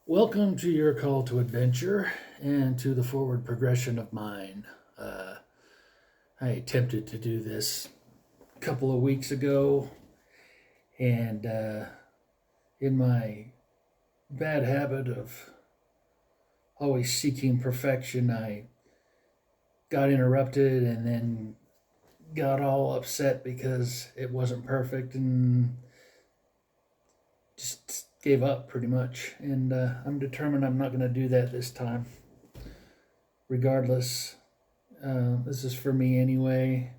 Welcome to your call to adventure and to the forward progression of mine. Uh, I attempted to do this a couple of weeks ago, and in my bad habit of always seeking perfection, I got interrupted and then got all upset because it wasn't perfect and just gave up pretty much. And I'm determined I'm not going to do that this time, regardless. This is for me anyway.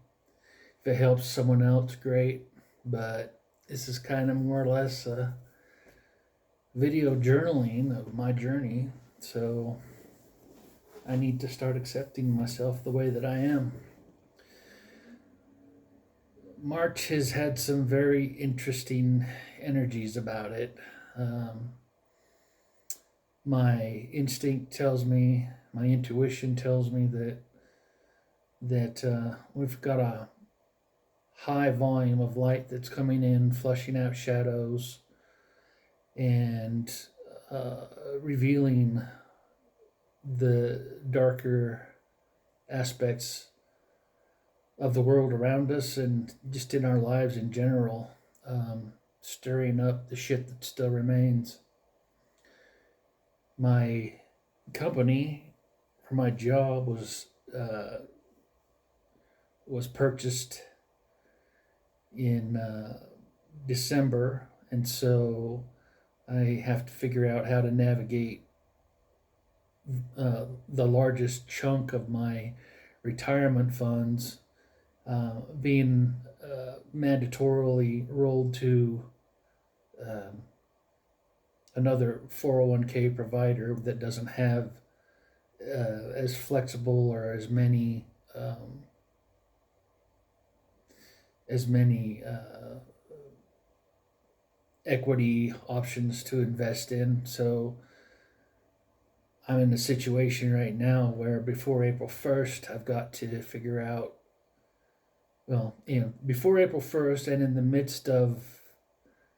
If it helps someone else, great. But this is kind of more or less a video journaling of my journey. So I need to start accepting myself the way that I am. March has had some very interesting energies about it. Um, my instinct tells me, my intuition tells me that we've got a high volume of light that's coming in, flushing out shadows, and uh, revealing the darker aspects of the world around us and just in our lives in general, stirring up the shit that still remains. My company for my job was purchased in December, and so I have to figure out how to navigate the largest chunk of my retirement funds being mandatorily rolled to um, another 401k provider that doesn't have as flexible or as many equity options to invest in. So I'm in a situation right now where before April 1st, I've got to figure out, before April 1st and in the midst of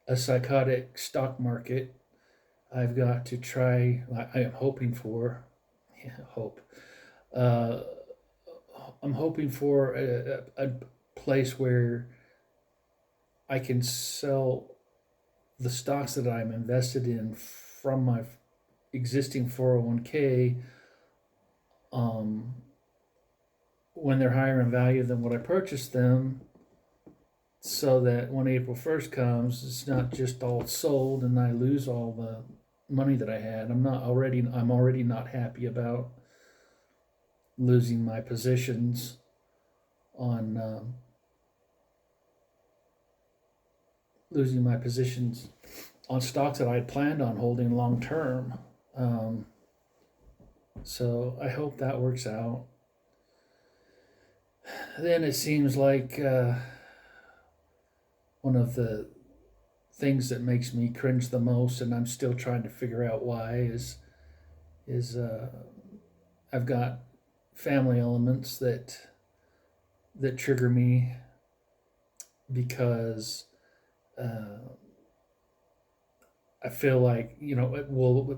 a psychotic stock market, I've got to try, I am hoping for, hope, uh, I'm hoping for a place where I can sell the stocks that I'm invested in from my existing 401k um, when they're higher in value than what I purchased them, so that when April 1st comes, it's not just all sold and I lose all the money that I had. I'm already not happy about losing my positions on losing my positions on stocks that I had planned on holding long term. Um, so I hope that works out. Then it seems like one of the things that makes me cringe the most, and I'm still trying to figure out why, is I've got family elements that trigger me because I feel like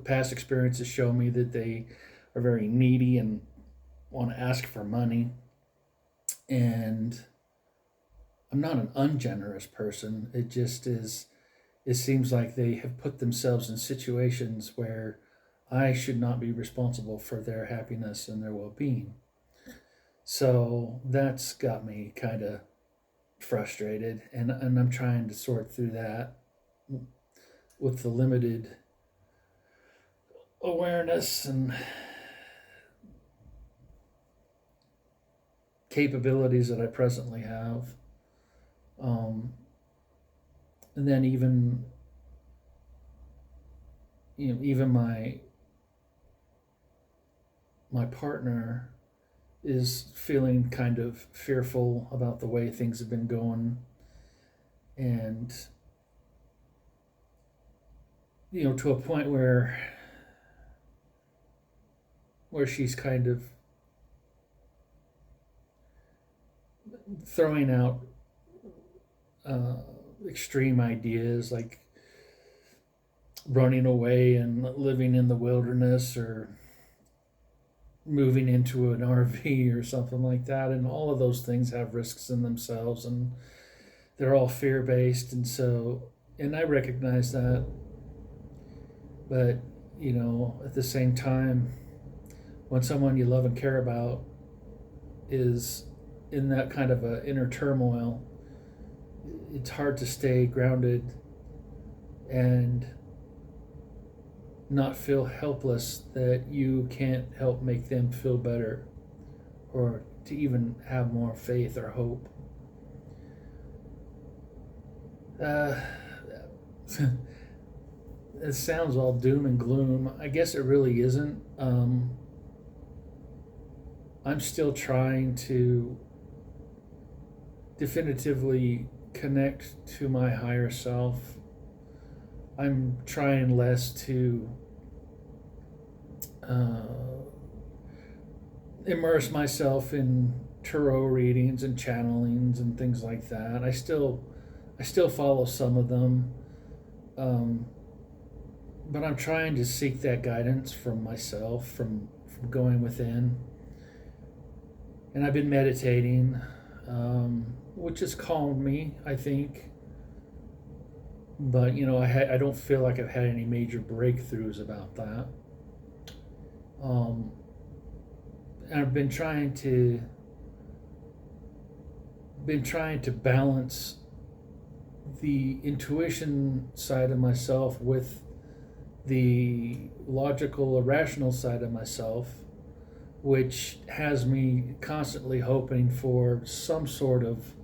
past experiences show me that they are very needy and want to ask for money, and I'm not an ungenerous person. It just is. It seems like they have put themselves in situations where I should not be responsible for their happiness and their well-being. So that's got me kind of frustrated, and I'm trying to sort through that with the limited awareness and capabilities that I presently have. Um, and then even my partner is feeling kind of fearful about the way things have been going, and to a point where she's kind of throwing out uh, extreme ideas like running away and living in the wilderness or moving into an RV or something like that. And all of those things have risks in themselves, and they're all fear based. And I recognize that. But, at the same time, when someone you love and care about is in that kind of a inner turmoil, it's hard to stay grounded and not feel helpless that you can't help make them feel better or to even have more faith or hope. Uh, it sounds all doom and gloom. I guess it really isn't. I'm still trying to definitively connect to my higher self. I'm trying less to immerse myself in tarot readings and channelings and things like that. I still follow some of them, but I'm trying to seek that guidance from myself, from going within. And I've been meditating, which has calmed me, I think. But I don't feel like I've had any major breakthroughs about that. And I've been trying to balance the intuition side of myself with the logical, irrational side of myself, which has me constantly hoping for some sort of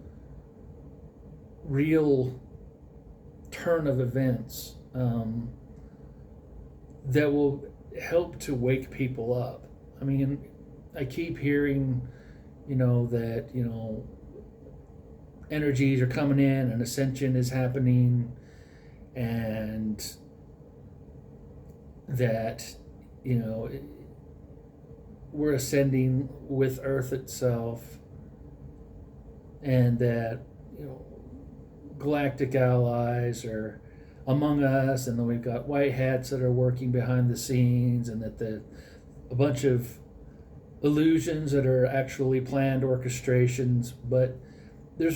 real turn of events that will help to wake people up. I mean, I keep hearing, that, energies are coming in and ascension is happening, and that, we're ascending with Earth itself, and that, galactic allies are among us, and then we've got white hats that are working behind the scenes, and that a bunch of illusions that are actually planned orchestrations. But there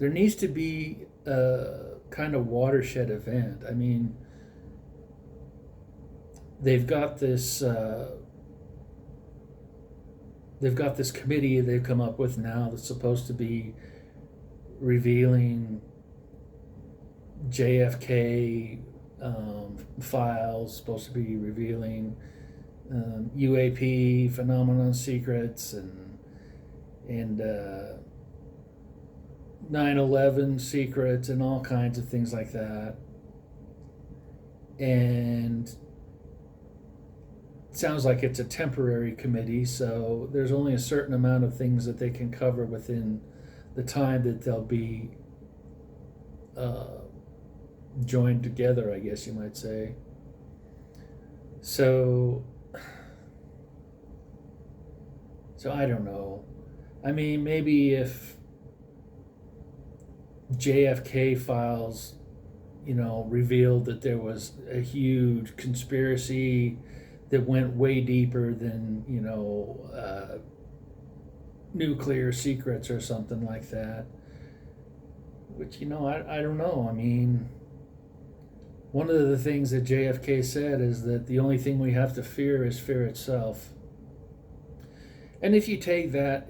needs to be a kind of watershed event. I mean, they've got this committee they've come up with now that's supposed to be revealing JFK files, supposed to be revealing UAP phenomenon secrets and 9/11 secrets and all kinds of things like that. And it sounds like it's a temporary committee, so there's only a certain amount of things that they can cover within the time that they'll be joined together, I guess you might say. So I don't know. I mean, maybe if JFK files, revealed that there was a huge conspiracy that went way deeper than, nuclear secrets or something like that. Which, I don't know. I mean, one of the things that JFK said is that the only thing we have to fear is fear itself. And if you take that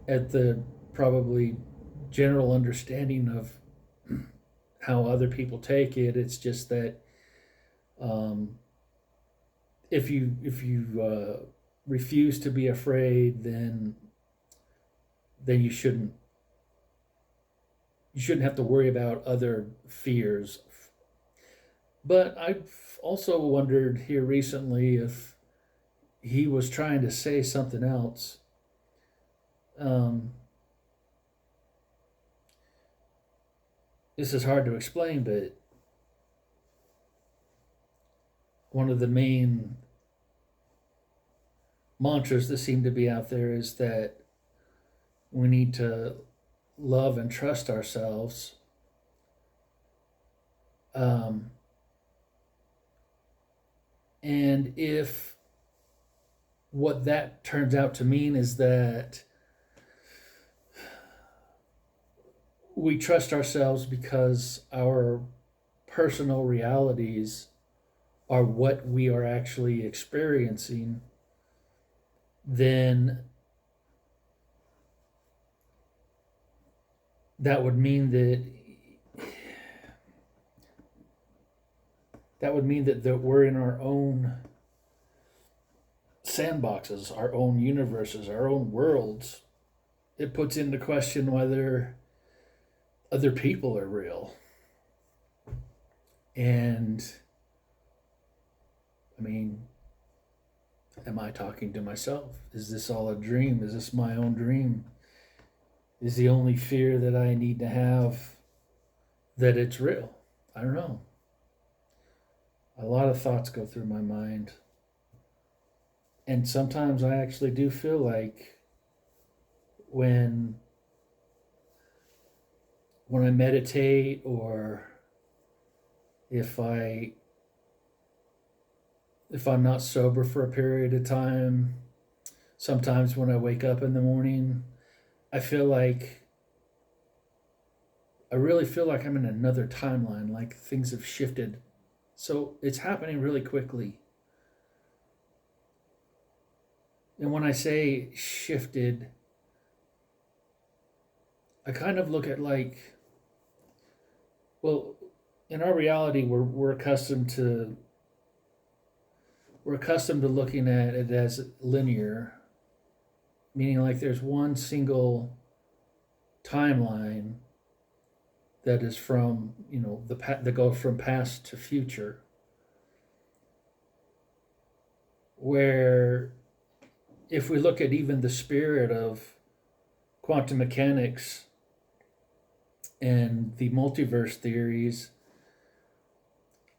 at the probably general understanding of how other people take it, it's just that if you refuse to be afraid, then you shouldn't have to worry about other fears. But I've also wondered here recently if he was trying to say something else. This is hard to explain, but one of the main mantras that seem to be out there is that we need to love and trust ourselves, um, and if what that turns out to mean is that we trust ourselves because our personal realities are what we are actually experiencing, then that would mean that that we're in our own sandboxes, our own universes, our own worlds. It puts into question whether other people are real. And I mean, am I talking to myself? Is this all a dream? Is this my own dream? Is the only fear that I need to have that it's real? I don't know. A lot of thoughts go through my mind. And sometimes I actually do feel like when I meditate, or if I'm not sober for a period of time, sometimes when I wake up in the morning, I really feel like I'm in another timeline, like things have shifted. So it's happening really quickly. And when I say shifted, I kind of look at like, well, in our reality, we're accustomed to looking at it as linear, meaning like there's one single timeline that is from that goes from past to future, where if we look at even the spirit of quantum mechanics and the multiverse theories,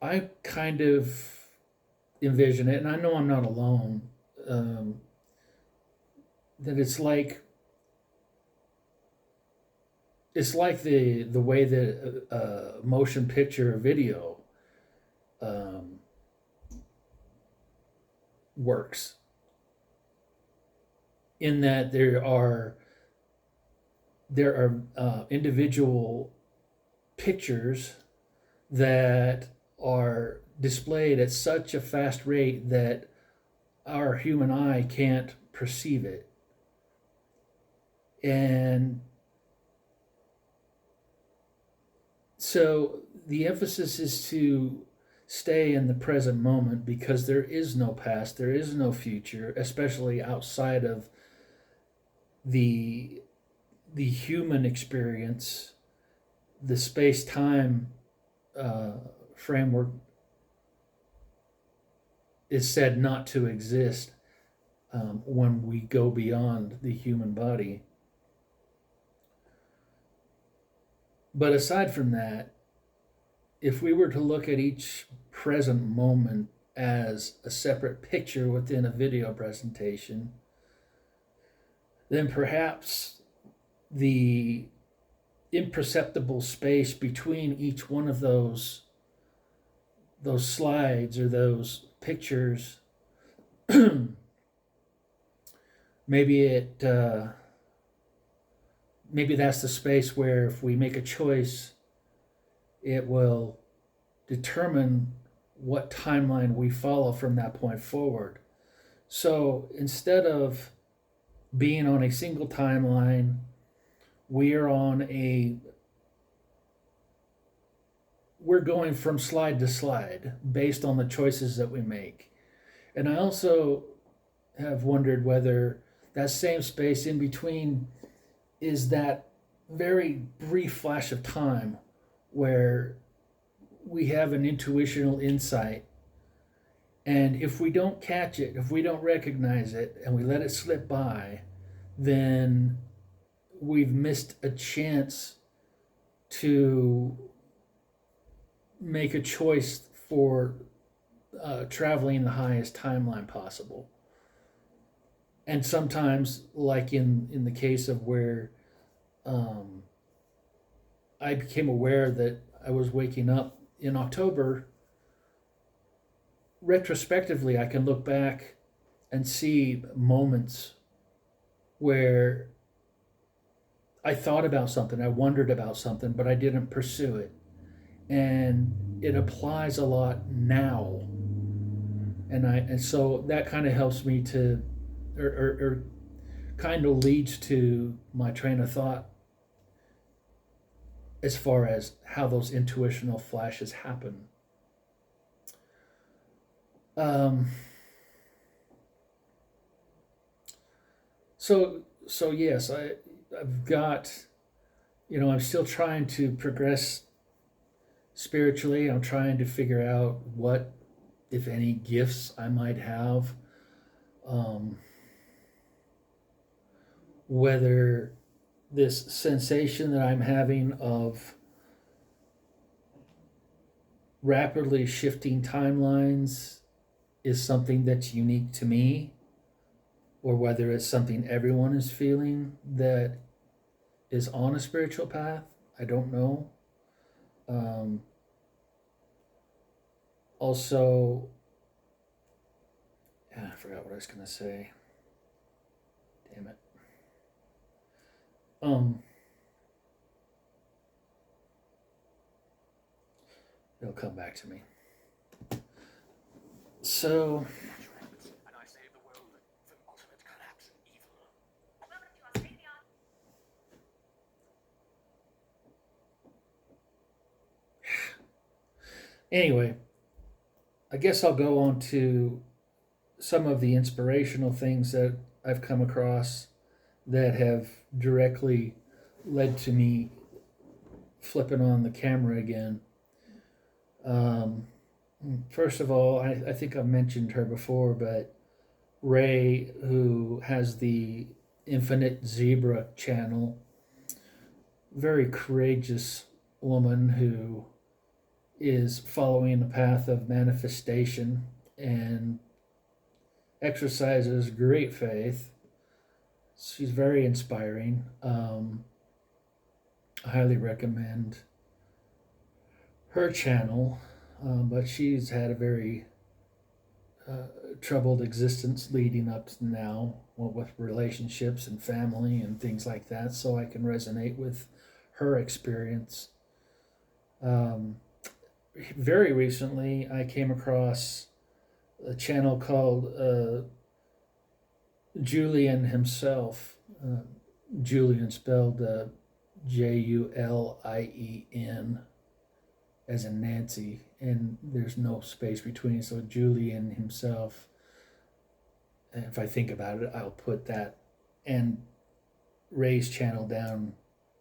I kind of envision it, and I know I'm not alone, that it's like the way that motion picture or video um, works, in that there are individual pictures that are displayed at such a fast rate that our human eye can't perceive it. And so the emphasis is to stay in the present moment, because there is no past, there is no future, especially outside of the human experience. The space time framework is said not to exist when we go beyond the human body. But aside from that, if we were to look at each present moment as a separate picture within a video presentation, then perhaps the imperceptible space between each one of those slides or those pictures, maybe maybe that's the space where if we make a choice, it will determine what timeline we follow from that point forward. So instead of being on a single timeline, we're going from slide to slide based on the choices that we make. And I also have wondered whether that same space in between is that very brief flash of time where we have an intuitional insight. And if we don't catch it, if we don't recognize it, and we let it slip by, then we've missed a chance to make a choice for traveling the highest timeline possible. And sometimes, like in the case of where I became aware that I was waking up in October. Retrospectively, I can look back and see moments where I thought about something, I wondered about something, but I didn't pursue it. And it applies a lot now. And so that kind of helps me to, or kind of leads to my train of thought as far as how those intuitional flashes happen. Um, so yes, I've got, I'm still trying to progress spiritually. I'm trying to figure out what, if any, gifts I might have. Um, whether this sensation that I'm having of rapidly shifting timelines is something that's unique to me, or whether it's something everyone is feeling that is on a spiritual path. I don't know. Um, Also, yeah, I forgot what I was gonna say. Damn it. Um, it'll come back to me. So anyway, I guess I'll go on to some of the inspirational things that I've come across that have directly led to me flipping on the camera again. Um, First of all, I think I've mentioned her before, but Ray, who has the Infinite Zebra channel, very courageous woman who is following the path of manifestation and exercises great faith. She's very inspiring. I highly recommend her channel, but she's had a very uh, troubled existence leading up to now, with relationships and family and things like that. So I can resonate with her experience. Um, Very recently, I came across a channel called Julian himself. Julian spelled Julien, as in Nancy, and there's no space between. So Julian himself. And if I think about it, I'll put that and Ray's channel down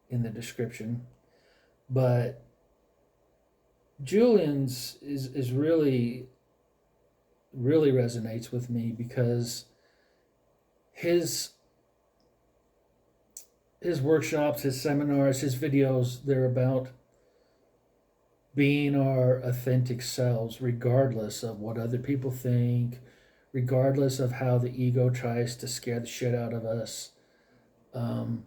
in the description. But Julian's is really resonates with me because his his workshops, his seminars, his videos, they're about being our authentic selves, regardless of what other people think, regardless of how the ego tries to scare the shit out of us. Um,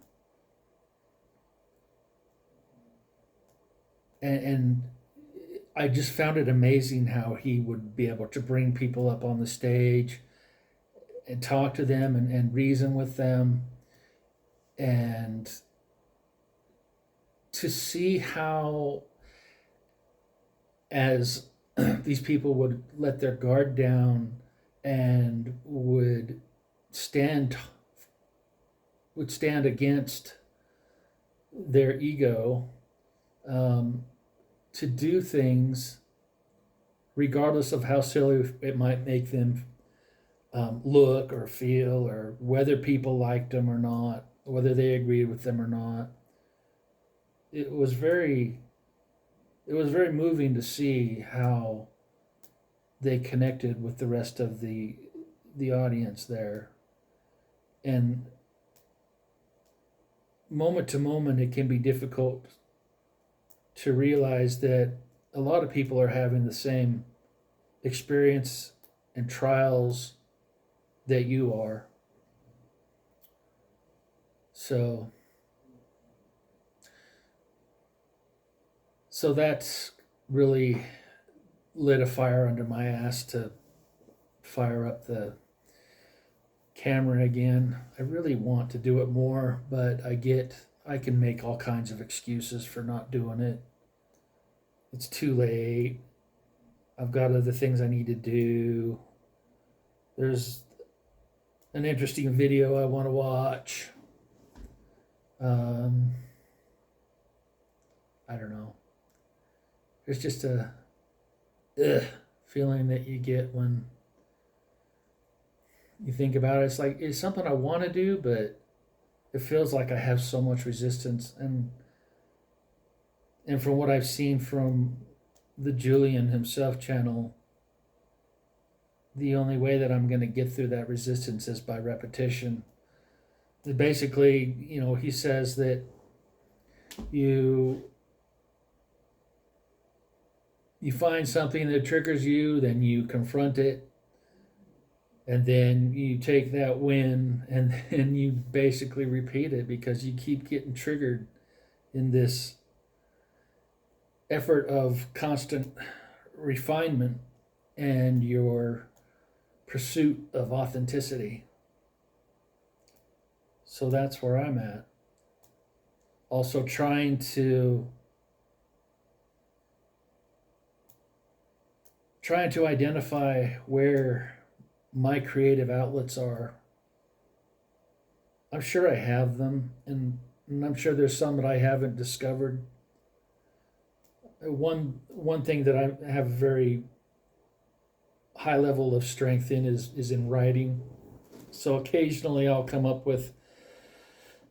and I just found it amazing how he would be able to bring people up on the stage and talk to them and reason with them, and to see how, as these people would let their guard down and stand would stand against their ego, um, to do things regardless of how silly it might make them look or feel, or whether people liked them or not, whether they agreed with them or not. It was very it was very moving to see how they connected with the rest of the audience there. And moment to moment, it can be difficult to realize that a lot of people are having the same experience and trials that you are. So So that's really lit a fire under my ass to fire up the camera again. I really want to do it more, but I can make all kinds of excuses for not doing it. It's too late. I've got other things I need to do. There's an interesting video I want to watch. Um, I don't know. There's just a feeling that you get when you think about it. It's like it's something I want to do, but it feels like I have so much resistance. And from what I've seen from the Julian himself channel, the only way that I'm going to get through that resistance is by repetition. Basically, he says that you you find something that triggers you, then you confront it, and then you take that win, and then you basically repeat it because you keep getting triggered in this effort of constant refinement and your pursuit of authenticity. So that's where I'm at. Also trying to identify where my creative outlets are. I'm sure I have them, and I'm sure there's some that I haven't discovered. One thing that I have a very high level of strength in is in writing. So occasionally I'll come up with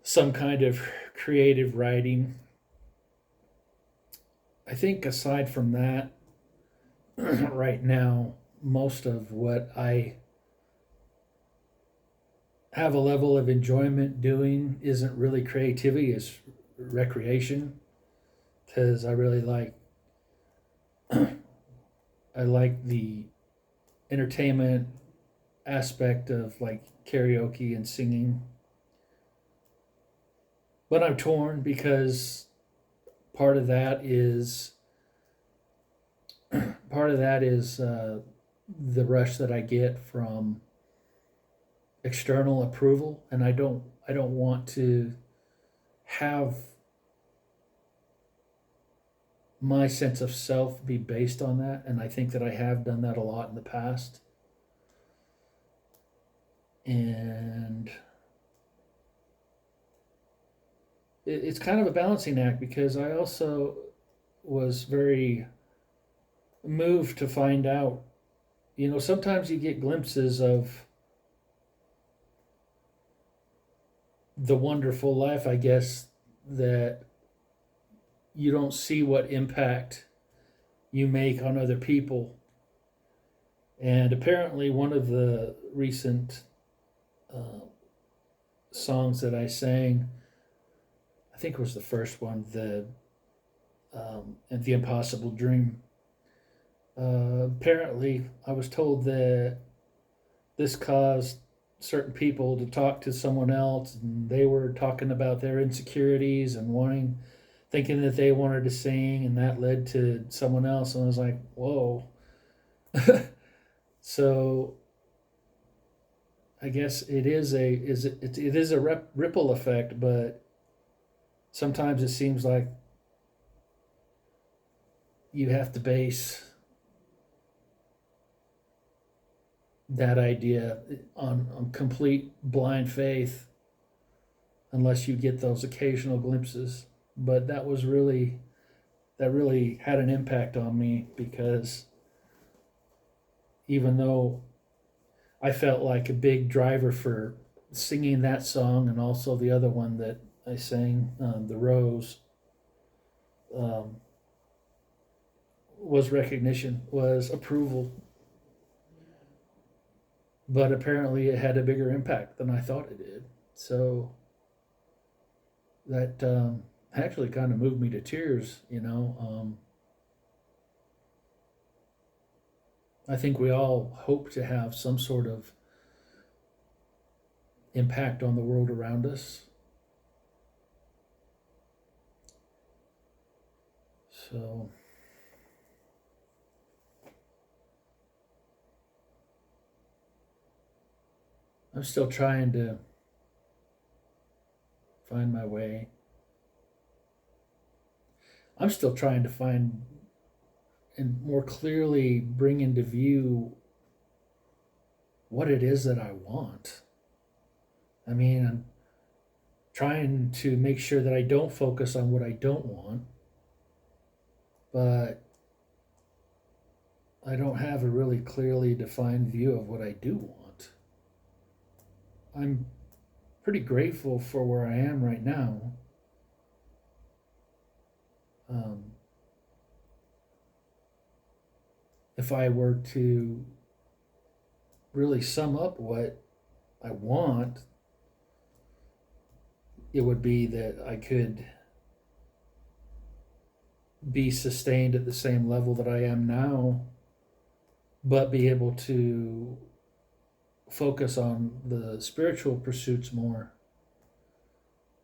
some kind of creative writing. I think aside from that, right now, most of what I have a level of enjoyment doing isn't really creativity, it's recreation. Because I like the entertainment aspect of like karaoke and singing. But I'm torn because part of that is the rush that I get from external approval, and I don't want to have my sense of self be based on that, and I think that I have done that a lot in the past. And it's kind of a balancing act because I also was very moved to find out, sometimes you get glimpses of the wonderful life, I guess, that you don't see what impact you make on other people. And apparently, one of the recent uh, songs that I sang, I think it was the first one, and the Impossible Dream. Apparently, I was told that this caused certain people to talk to someone else, and they were talking about their insecurities and thinking that they wanted to sing, and that led to someone else. And I was like, whoa. So I guess it is a ripple effect, but sometimes it seems like you have to base that idea on complete blind faith unless you get those occasional glimpses. But that really had an impact on me because even though I felt like a big driver for singing that song and also the other one that I sang, The Rose, um, was recognition, was approval. But apparently it had a bigger impact than I thought it did. So that actually kind of moved me to tears. I think we all hope to have some sort of impact on the world around us. So I'm still trying to find my way. I'm still trying to find and more clearly bring into view what it is that I want. I mean, I'm trying to make sure that I don't focus on what I don't want, but I don't have a really clearly defined view of what I do want. I'm pretty grateful for where I am right now. Um, if I were to really sum up what I want, it would be that I could be sustained at the same level that I am now, but be able to focus on the spiritual pursuits more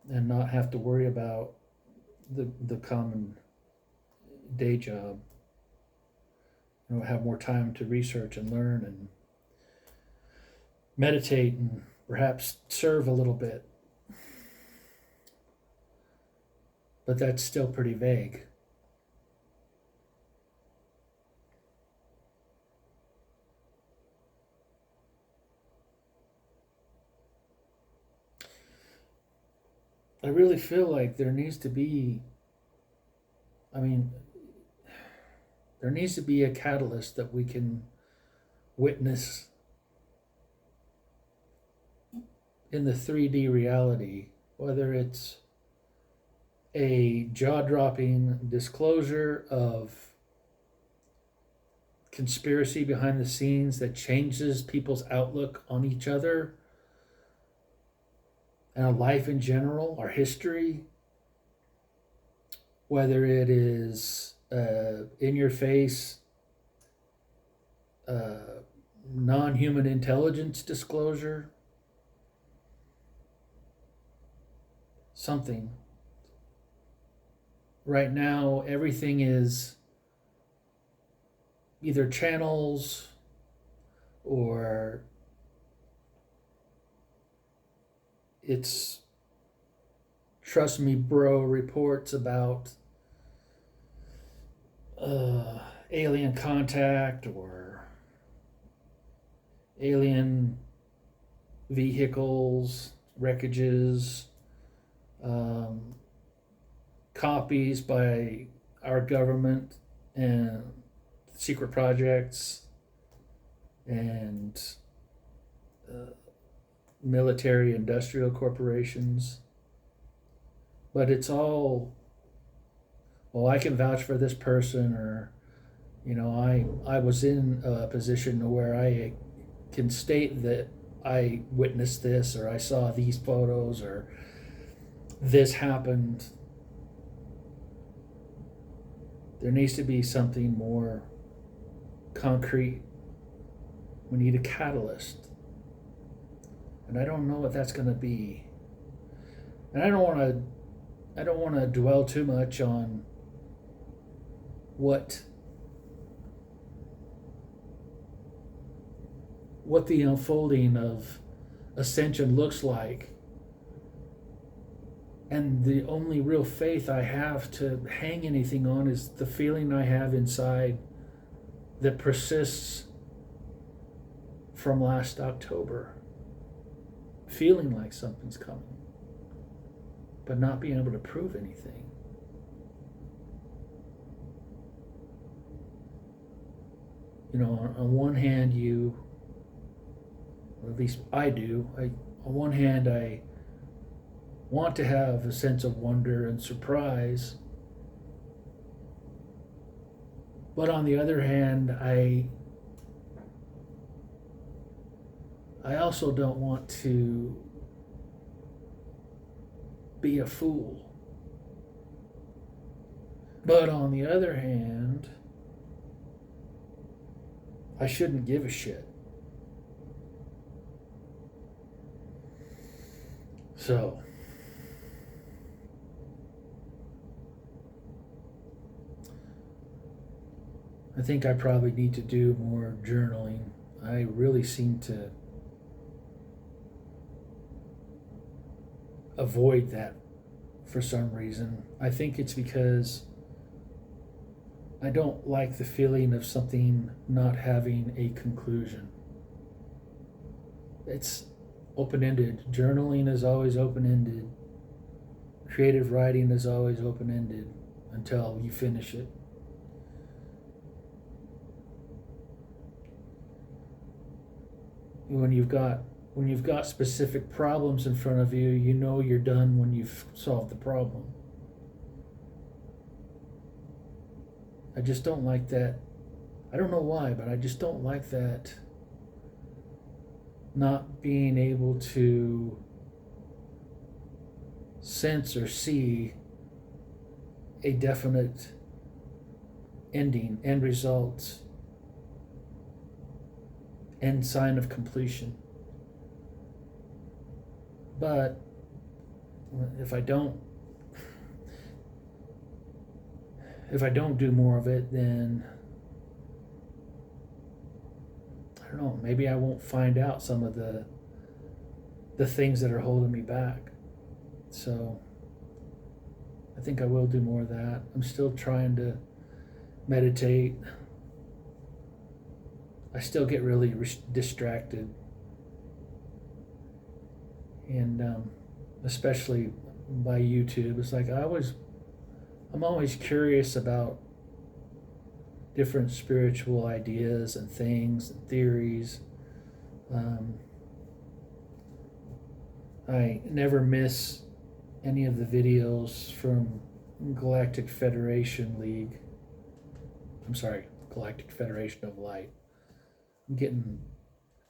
and not have to worry about the common day job. Have more time to research and learn and meditate and perhaps serve a little bit. But that's still pretty vague. I really feel like there needs to be, I mean, there needs to be a catalyst that we can witness in the 3D reality, whether it's a jaw dropping disclosure of conspiracy behind the scenes that changes people's outlook on each other and on life in general, our history, whether it is in your face non human intelligence disclosure, something. Right now, everything is either channels or it's trust me, bro reports about alien contact or alien vehicles, wreckages, um, copies by our government and secret projects and military industrial corporations. But it's all, well, I can vouch for this person, or, I was in a position where I can state that I witnessed this, or I saw these photos, or this happened. There needs to be something more concrete. We need a catalyst. And I don't know what that's going to be. And I don't want to dwell too much on what the unfolding of ascension looks like. And the only real faith I have to hang anything on is the feeling I have inside that persists from last October. Feeling like something's coming, but not being able to prove anything. On one hand, or at least I do, on one hand, I want to have a sense of wonder and surprise. But on the other hand, I also don't want to be a fool. But on the other hand, I shouldn't give a shit. So, I think I probably need to do more journaling. I really seem to avoid that for some reason. I think it's because I don't like the feeling of something not having a conclusion. It's open ended. Journaling is always open ended. Creative writing is always open ended until you finish it. When you've got specific problems in front of you, you know you're done when you've solved the problem. I just don't like that. I don't know why, but I just don't like that not being able to sense or see a definite ending, end result, end sign of completion. But if I don't do more of it, then I don't know, maybe I won't find out some of the things that are holding me back. So I think I will do more of that. I'm still trying to meditate. I still get really distracted, and especially by YouTube. It's like I'm always curious about different spiritual ideas and things and theories. I never miss any of the videos from Galactic Federation League. I'm sorry, Galactic Federation of Light. I'm getting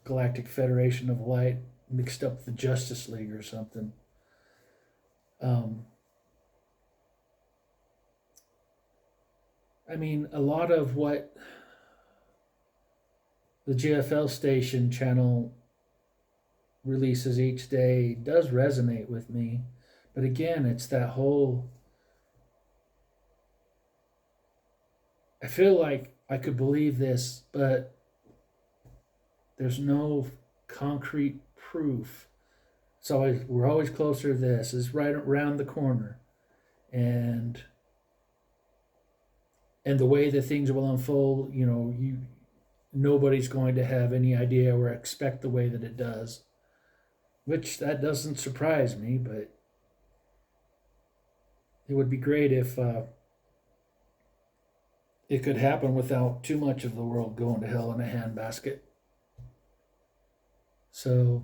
Galactic Federation of Light mixed up with the Justice League or something. I mean, a lot of what the GFL station channel releases each day does resonate with me. But again, it's that whole. I feel like I could believe this, but there's no concrete proof. So we're always closer to this. It's right around the corner, and the way that things will unfold, nobody's going to have any idea or expect the way that it does, which that doesn't surprise me. But it would be great if it could happen without too much of the world going to hell in a handbasket. So,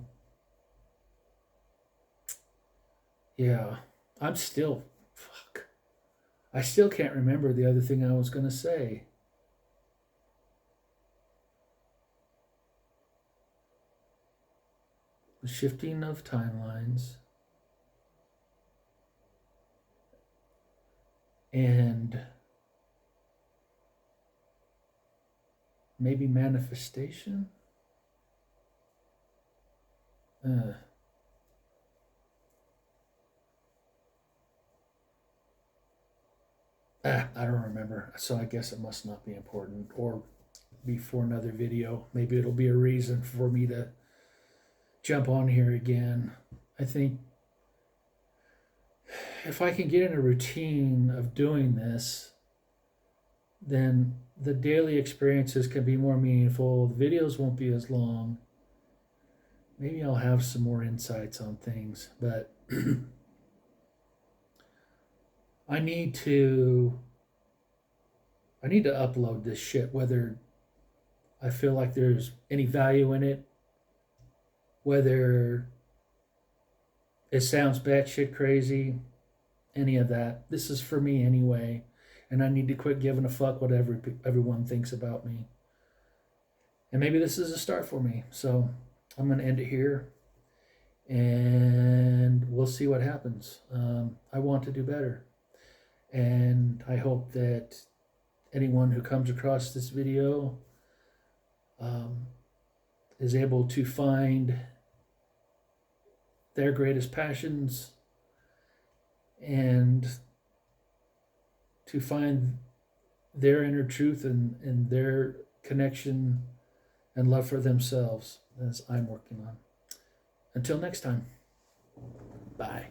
yeah, I'm still, fuck. I still can't remember the other thing I was going to say. The shifting of timelines and maybe manifestation. I don't remember, so I guess it must not be important or be for another video. Maybe it'll be a reason for me to jump on here again. I think if I can get in a routine of doing this, then the daily experiences can be more meaningful. The videos won't be as long. Maybe I'll have some more insights on things, but I need to upload this shit, whether I feel like there's any value in it, whether it sounds batshit crazy, any of that. This is for me anyway, and I need to quit giving a fuck what everyone thinks about me. And maybe this is a start for me. So I'm going to end it here, and we'll see what happens. I want to do better, and I hope that anyone who comes across this video is able to find their greatest passions and to find their inner truth and their connection and love for themselves as I'm working on. Until next time, bye.